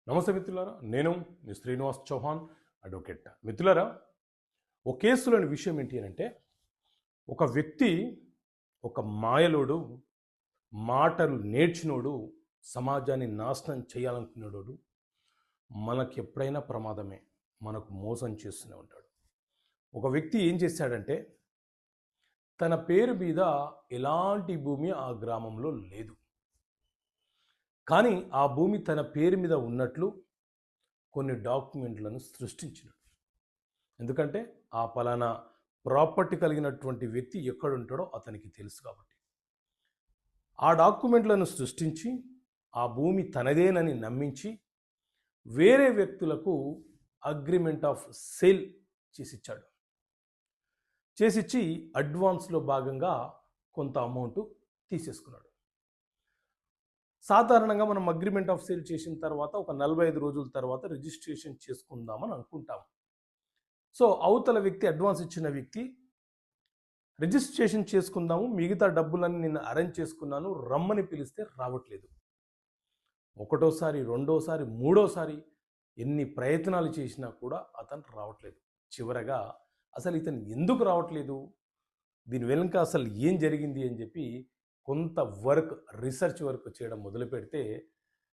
నమస్తే మిత్రులారా, నేను మీ శ్రీనివాస్ చౌహాన్ అడ్వకేట్. మిత్రులారా, ఒక కేసులోని విషయం ఏంటి అంటే, ఒక వ్యక్తి ఒక మాయలోడు, మాటలు నేర్చినోడు, సమాజాన్ని నాశనం చేయాలనుకునేవాడు మనకి ఎప్పుడైనా ప్రమాదమే. మనకు మోసం చేస్తూనే ఉంటాడు. ఒక వ్యక్తి ఏం చేశాడంటే, తన పేరు మీద ఎలాంటి భూమి ఆ గ్రామంలో లేదు, కానీ ఆ భూమి తన పేరు మీద ఉన్నట్లు కొన్ని డాక్యుమెంట్లను సృష్టించినాడు. ఎందుకంటే ఆ పలానా ప్రాపర్టీ కలిగినటువంటి వ్యక్తి ఎక్కడుంటాడో అతనికి తెలుసు కాబట్టి ఆ డాక్యుమెంట్లను సృష్టించి ఆ భూమి తనదేనని నమ్మించి వేరే వ్యక్తులకు అగ్రిమెంట్ ఆఫ్ సేల్ చేసిచ్చాడు. చేసిచ్చి అడ్వాన్స్లో భాగంగా కొంత అమౌంట్ తీసేసుకున్నాడు. సాధారణంగా మనం అగ్రిమెంట్ ఆఫ్ సేల్ చేసిన తర్వాత ఒక 45 రోజుల తర్వాత రిజిస్ట్రేషన్ చేసుకుందామని అనుకుంటాం. సో అవతల వ్యక్తి, అడ్వాన్స్ ఇచ్చిన వ్యక్తి, రిజిస్ట్రేషన్ చేసుకుందాము, మిగతా డబ్బులన్నీ నేను అరేంజ్ చేసుకున్నాను, రమ్మని పిలిస్తే రావట్లేదు. ఒకటోసారి, రెండోసారి, మూడోసారి ఎన్ని ప్రయత్నాలు చేసినా కూడా అతను రావట్లేదు. చివరగా అసలు ఇతను ఎందుకు రావట్లేదు, దీని వెనుక అసలు ఏం జరిగింది అని చెప్పి కొంత రీసెర్చ్ వర్క్ చేయడం మొదలు పెడితే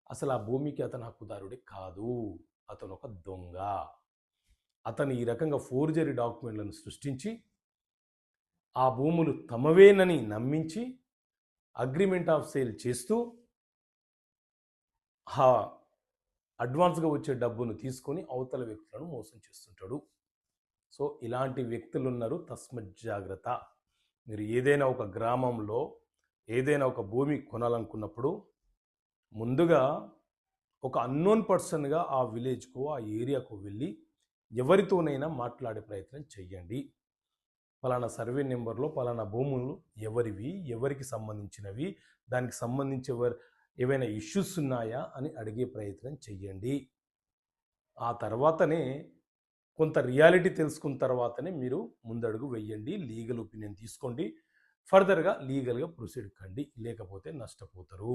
అసలు ఆ భూమికి అతను హక్కుదారుడే కాదు, అతను ఒక దొంగ. అతను ఈ రకంగా ఫోర్జరీ డాక్యుమెంట్లను సృష్టించి ఆ భూములు తమవేనని నమ్మించి అగ్రిమెంట్ ఆఫ్ సేల్ చేస్తూ ఆ అడ్వాన్స్గా వచ్చే డబ్బును తీసుకొని అవతల వ్యక్తులను మోసం చేస్తుంటాడు. సో ఇలాంటి వ్యక్తులు ఉన్నారు, తస్మత్ జాగ్రత్త. మీరు ఏదైనా ఒక గ్రామంలో ఏదైనా ఒక భూమి కొనాలనుకున్నప్పుడు ముందుగా ఒక అన్నోన్ పర్సన్గా ఆ విలేజ్కు, ఆ ఏరియాకు వెళ్ళి ఎవరితోనైనా మాట్లాడే ప్రయత్నం చెయ్యండి. పలానా సర్వే నెంబర్లో పలానా భూములు ఎవరివి, ఎవరికి సంబంధించినవి, దానికి సంబంధించి ఏవైనా ఇష్యూస్ ఉన్నాయా అని అడిగే ప్రయత్నం చెయ్యండి. ఆ తర్వాతనే కొంత రియాలిటీ తెలుసుకున్న తర్వాతనే మీరు ముందడుగు వెయ్యండి, లీగల్ ఒపీనియన్ తీసుకోండి, ఫర్దర్గా లీగల్గా ప్రొసీడ్ కండి, లేకపోతే నష్టపోతారు.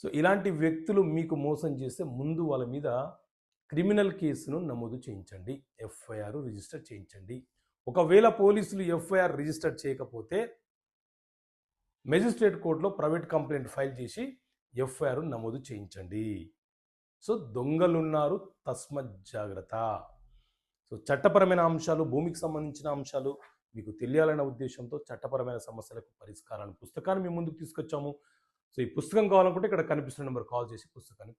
సో ఇలాంటి వ్యక్తులు మీకు మోసం చేస్తే ముందు వాళ్ళ మీద క్రిమినల్ కేసును నమోదు చేయించండి, ఎఫ్ఐఆర్ రిజిస్టర్ చేయించండి. ఒకవేళ పోలీసులు ఎఫ్ఐఆర్ రిజిస్టర్ చేయకపోతే మెజిస్ట్రేట్ కోర్టులో ప్రైవేట్ కంప్లైంట్ ఫైల్ చేసి ఎఫ్ఐఆర్ నమోదు చేయించండి. సో దొంగలున్నారు, తస్మత్ జాగ్రత్త. సో చట్టపరమైన అంశాలు, భూమికి సంబంధించిన అంశాలు మీకు తెలియాలనే ఉద్దేశంతో చట్టపరమైన సమస్యలకు పరిష్కారాన్ని పుస్తకాన్ని మీ ముందుకు తీసుకొచ్చాము. సో ఈ పుస్తకం కావాలనుకుంటే ఇక్కడ కనిపిస్తున్న నెంబర్ కాల్ చేసి పుస్తకాన్ని